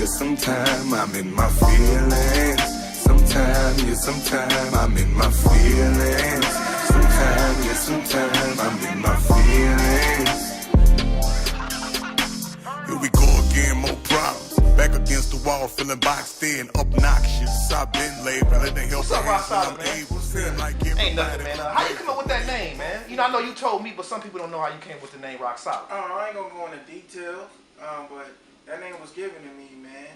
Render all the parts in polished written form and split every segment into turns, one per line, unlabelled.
sometime I'm in my feelings. Sometime I'm in my feelings. Sometime I'm in my feelings. Here we go again, more problems. Back against the wall, feeling boxed in, obnoxious. I've been labeled, let the help.
What's up, Rocksolid, man?
Like
ain't nothing, man. How you come up with that name, man? You know, I know you told me, but some people don't know how you came with the name Rocksolid.
I ain't gonna go into details, but that name was given to me, man.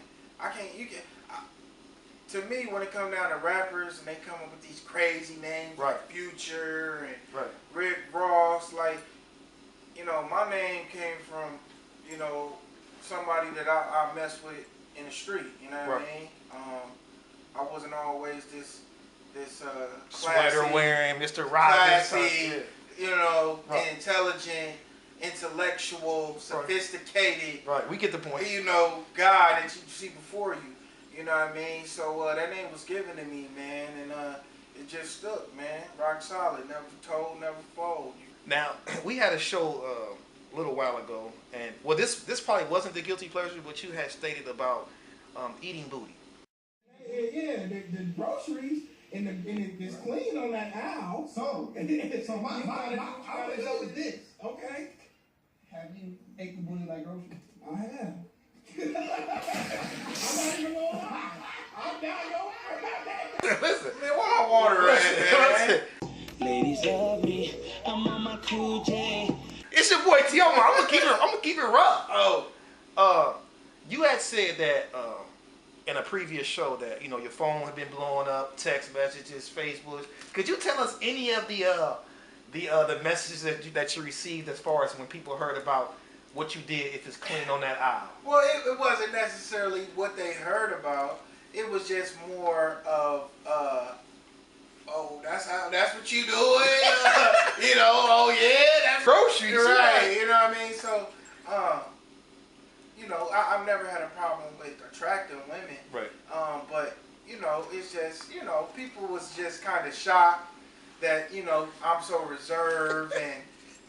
To me, when it comes down to rappers and they come up with these crazy names,
right,
like Future and
right,
Rick Ross, like, you know, my name came from, you know, somebody that I messed with in the street, you know what I mean? I wasn't always this classy,
sweater wearing, Mr. Rogers,
classy, you know, intelligent, intellectual, sophisticated.
Right, we get the point.
You know, guy that you see before you. You know what I mean? So that name was given to me, man, and it just stuck, man. Rock solid, never told, never fold.
Now, we had a show a little while ago, and well, this probably wasn't the guilty pleasure, but you had stated about eating booty.
Yeah, the groceries and it's clean on that aisle. So my go with this. Okay. Have you ate the booty like groceries? I have. I'm not even gonna lie. I'm down your
Listen,
man, where my water at, man?
Ladies love me. I'm on my cool J.
It's your boy T. I'm gonna keep it raw. You had said that in a previous show that you know your phone had been blowing up, text messages, Facebook. Could you tell us any of the messages that you received as far as when people heard about what you did if it's clean on that aisle?
Well, it wasn't necessarily what they heard about. It was just more of, oh, that's what you doing, you know, oh yeah, that's
groceries,
right, you know what I mean? So, you know, I've never had a problem with attracting women,
right?
But you know, it's just, you know, people was just kind of shocked that, you know, I'm so reserved and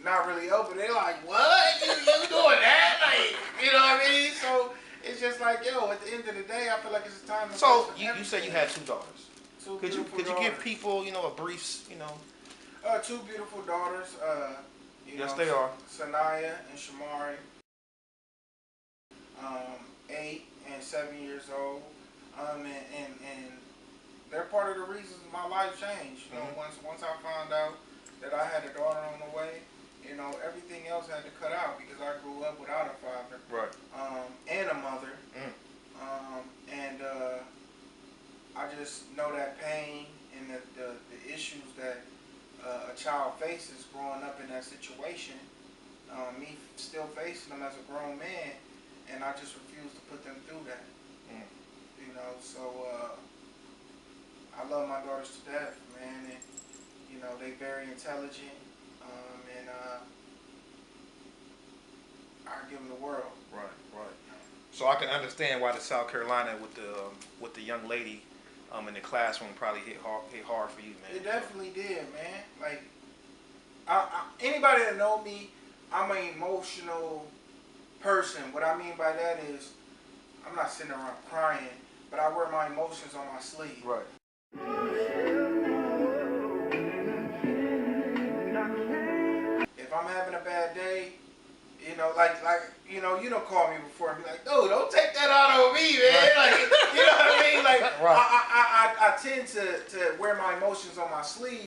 not really open. They're like, what? You doing that? Like, you know what I mean? So it's just like, yo, at the end of the day, I feel like it's time to.
So you said you had 2 daughters. Could you
daughters.
give people, you know, a brief, you know?
2 beautiful daughters.
Yes, they are.
Sanaya and Shamari. 8 and 7 years old. And they're part of the reasons my life changed. You know, once I found out that I had a daughter on the way, you know, everything else had to cut out because I grew up without a father,
right,
and a mother, and I just know that pain and the issues that a child faces growing up in that situation. Me still facing them as a grown man, and I just refuse to put them through that. You know, so I love my daughters to death, man, and you know they very intelligent. And I give them the world.
Right. So I can understand why the South Carolina with the young lady in the classroom probably hit hard for you, man.
It definitely did, man. Like anybody that know me, I'm an emotional person. What I mean by that is I'm not sitting around crying, but I wear my emotions on my sleeve.
Right.
If I'm having a bad day, you know, like you know, you don't call me before and be like, "No, don't take that out on me, man."
Right.
Like, you know what I mean? Like,
right.
I tend to wear my emotions on my sleeve.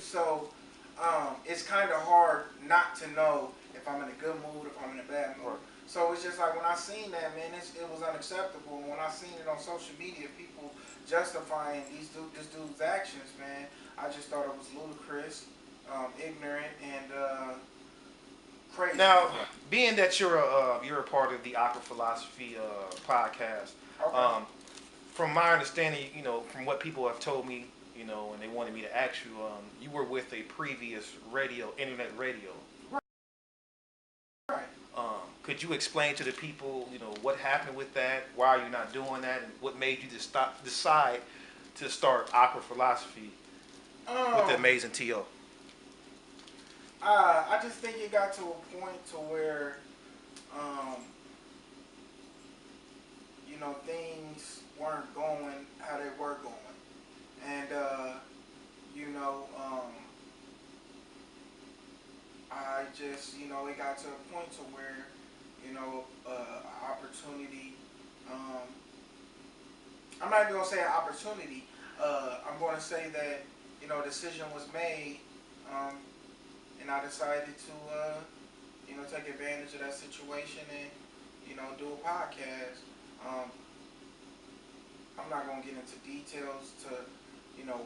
So, it's kind of hard not to know if I'm in a good mood, if I'm in a bad mood. Right. So it's just like when I seen that, man, it was unacceptable. And when I seen it on social media, people justifying this dude's actions, man, I just thought it was ludicrous, ignorant, and crazy.
Now, being that you're a part of the Aqua Philosophy podcast, okay. From my understanding, you know, from what people have told me, you know, and they wanted me to ask you, you were with a previous internet radio.
Right.
Could you explain to the people, you know, what happened with that? Why are you not doing that? And what made you decide to start Aqua Philosophy with the amazing T.O.?
I just think it got to a point to where, um, things weren't going how they were going, and you know, I just, it got to a point to where, opportunity. Um, I'm not even gonna say an opportunity. I'm gonna say that a decision was made, um, and I decided to take advantage of that situation and do a podcast. Um, I'm not gonna get into details to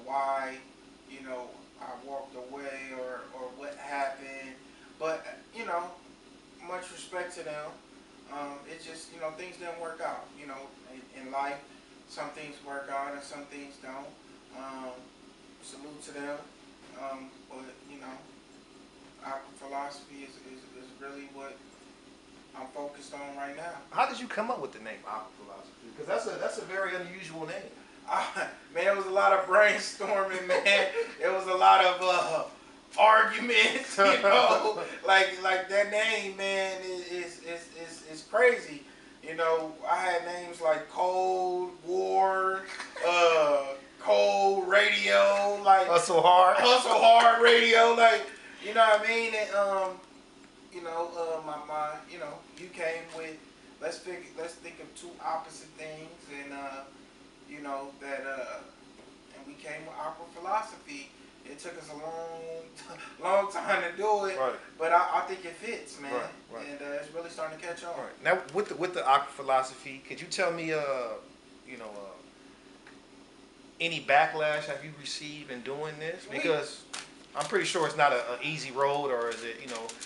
why I walked away or what happened, but much respect to them. It just things didn't work out. In life, some things work out and some things don't. Salute to them. But our philosophy is really what I'm focused on right now.
How did you come up with the name Aqua Philosophy? Because that's a very unusual name.
Man, it was a lot of brainstorming, man. It was a lot of arguments, like that name, man, is crazy. I had names like Cold War, Cold Radio, like
Hustle Hard
Radio, like you know what I mean. And you came with let's think of two opposite things, and and we came with Aqua Philosophy. It took us a long time to do it,
right.
But I think it fits, man,
right.
And it's really starting to catch on.
Right. Now, with the Aqua Philosophy, could you tell me, any backlash have you received in doing this? Because I'm pretty sure it's not an easy road, or is it,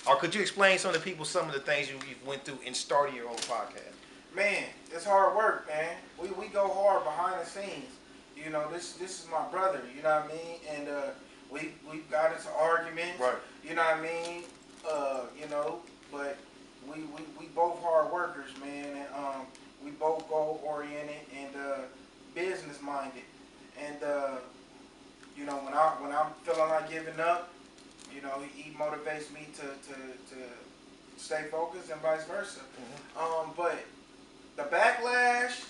or could you explain some of the things you went through in starting your own podcast?
Man, it's hard work, man. We go hard behind the scenes. This is my brother, you know what I mean? And we got into arguments,
right.
You know what I mean? But we both hard workers, man, and we both goal oriented and business minded. And when I'm feeling like giving up, he motivates me to stay focused and vice versa.
Mm-hmm.
But the backlash,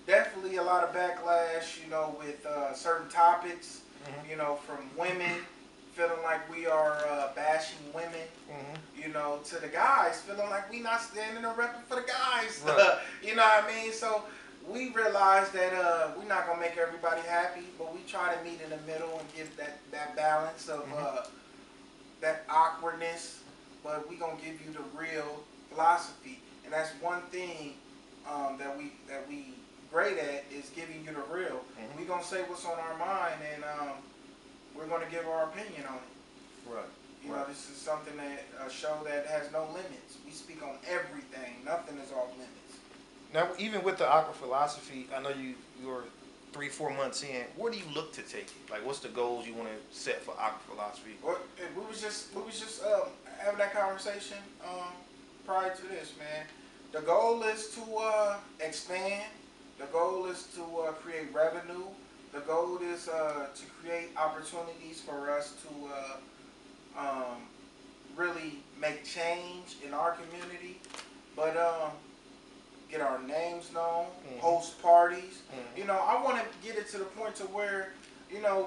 definitely a lot of backlash, with certain topics,
mm-hmm.
From women feeling like we are bashing women,
mm-hmm.
To the guys feeling like we not standing or repping for the guys,
right.
You know what I mean? So we realized that we're not gonna make everybody happy, but we try to meet in the middle and give that balance of that awkwardness, but we gonna give you the real philosophy, and that's one thing that we great at is giving you the real.
Mm-hmm.
We gonna say what's on our mind, and we're gonna give our opinion on it.
Right.
This is something a show that has no limits. We speak on everything. Nothing is off limits.
Now, even with the Aqua Philosophy, I know you're 3-4 months in. Where do you look to take it? Like, what's the goals you want to set for Aqua Philosophy?
Well, we was just having that conversation prior to this, man. The goal is to expand. The goal is to create revenue. The goal is to create opportunities for us to really make change in our community, but get our names known, host parties. I want to get it to the point to where,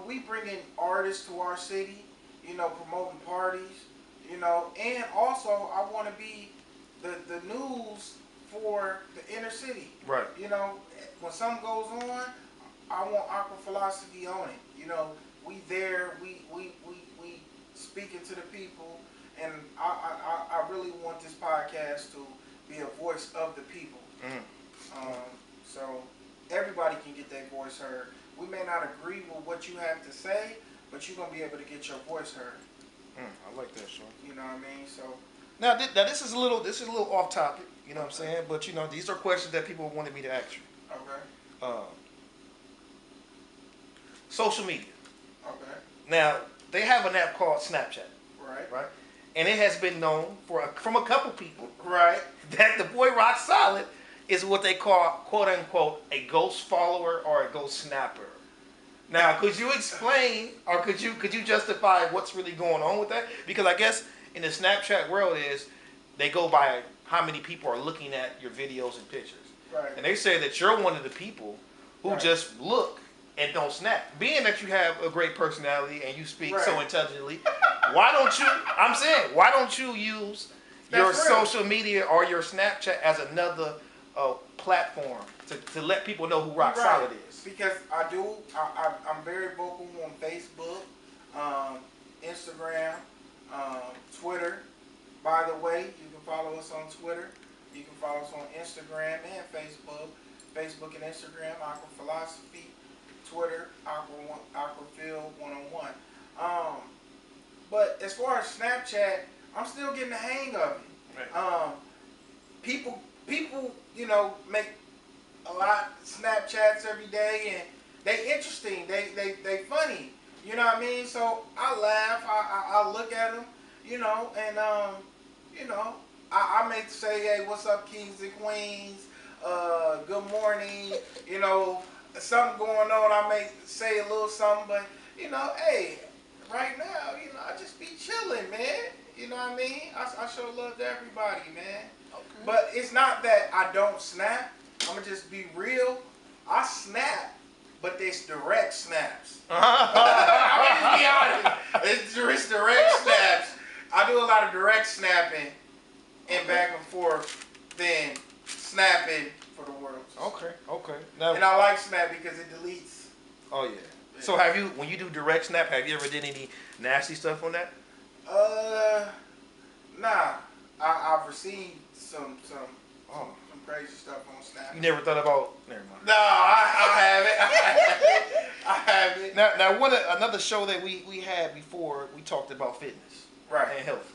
we bring in artists to our city, promoting parties, and also I want to be the news for the inner city.
Right.
When something goes on, I want Aqua Philosophy on it. We there, we speaking to the people, and I really want this podcast to be a voice of the people. So everybody can get their voice heard. We may not agree with what you have to say, but you're gonna be able to get your voice heard.
I like that, Sean.
You know what I mean? So
now this is a little off topic. You know what I'm saying? But these are questions that people wanted me to ask you.
okay.
Social media.
Okay.
Now they have an app called Snapchat.
Right.
And it has been known from a couple people,
Right.
that the boy Rocksolid is what they call, quote unquote, a ghost follower or a ghost snapper. Now, could you explain, or could you justify what's really going on with that? Because I guess in the Snapchat world is they go by how many people are looking at your videos and pictures.
Right.
And they say that you're one of the people who just look and don't snap. Being that you have a great personality and you speak so intelligently, why don't you use your social media or your Snapchat as another platform to let people know who Rocksolid is?
Because I'm very vocal on Facebook, Instagram, Twitter. By the way, you can follow us on Twitter. You can follow us on Instagram and Facebook. Facebook and Instagram, Aqua Philosophy. Twitter, Aquafield 101. But as far as Snapchat, I'm still getting the hang of it.
Right.
People, you know, make a lot of Snapchats every day, and they interesting. They funny. You know what I mean? So I laugh. I look at them. You know, and you know, I may say, hey, what's up, kings and queens? Good morning. You know, something going on. I may say a little something, but you know, hey, right now, you know, I just be chilling, man. You know what I mean? I show love to everybody, man. Okay. But it's not that I don't snap. I'm gonna just be real. I snap, but it's direct snaps. I'm gonna just be honest. It's direct snaps. I do a lot of direct snapping and back and forth than snapping for the world.
Okay. Now,
and I like Snap because it deletes.
Oh yeah. So when you do direct snap, have you ever did any nasty stuff on that?
Nah. I've received some crazy stuff on Snap.
You never thought about? Never mind.
No, I haven't.
Now another show that we had before, we talked about fitness, and health.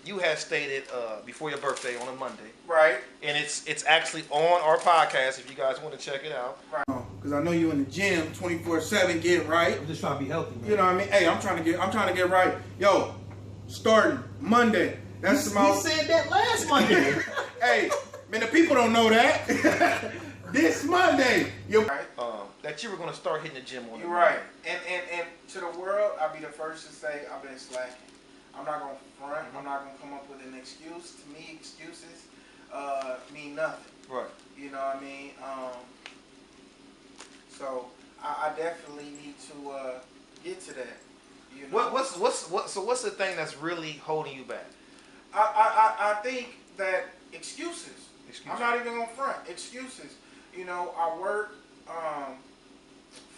You had stated before your birthday on a Monday,
right?
And it's actually on our podcast if you guys want to check it out.
Right. Because I know you in the gym 24/7, get right.
I'm just trying to be healthy, man.
You know what I mean? Hey, I'm trying to get right. Yo, starting Monday. That's the most.
You said that last Monday.
Hey, man, the people don't know that. This Monday,
that you were going to start hitting the gym on.
You're right. And to the world, I'll be the first to say I've been slacking. I'm not going to front. I'm not going to come up with an excuse. To me, excuses mean nothing.
Right.
You know what I mean? So I definitely need to get to that. You know?
What's the thing that's really holding you back?
I think that excuses. I'm not even going to front. Excuses. You know, I work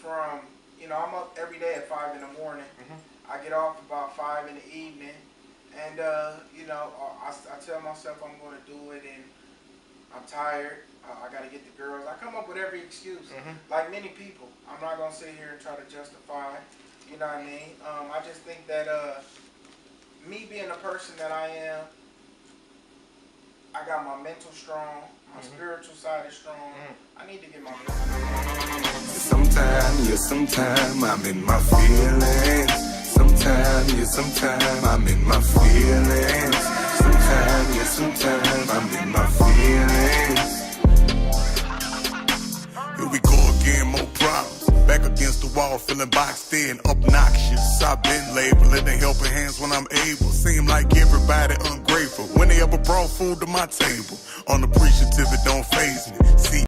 from, you know, I'm up every day at 5 in the morning. I get off about 5 in the evening. And, you know, I tell myself I'm going to do it, and I'm tired. I got to get the girls. I come up with every excuse, like many people. I'm not going to sit here and try to justify, you know what I mean? I just think that me being the person that I am, I got my mental strong, my spiritual side is strong. I need to get my mental.
Sometime I'm in my feelings. Sometime I'm in my feelings. Sometime I'm in my feelings. Here we go again, more problems. Back against the wall, feeling boxed in, obnoxious. I've been laboling the helping hands when I'm able. Seem like everybody ungrateful when they ever brought food to my table. Unappreciative, it don't faze me. See.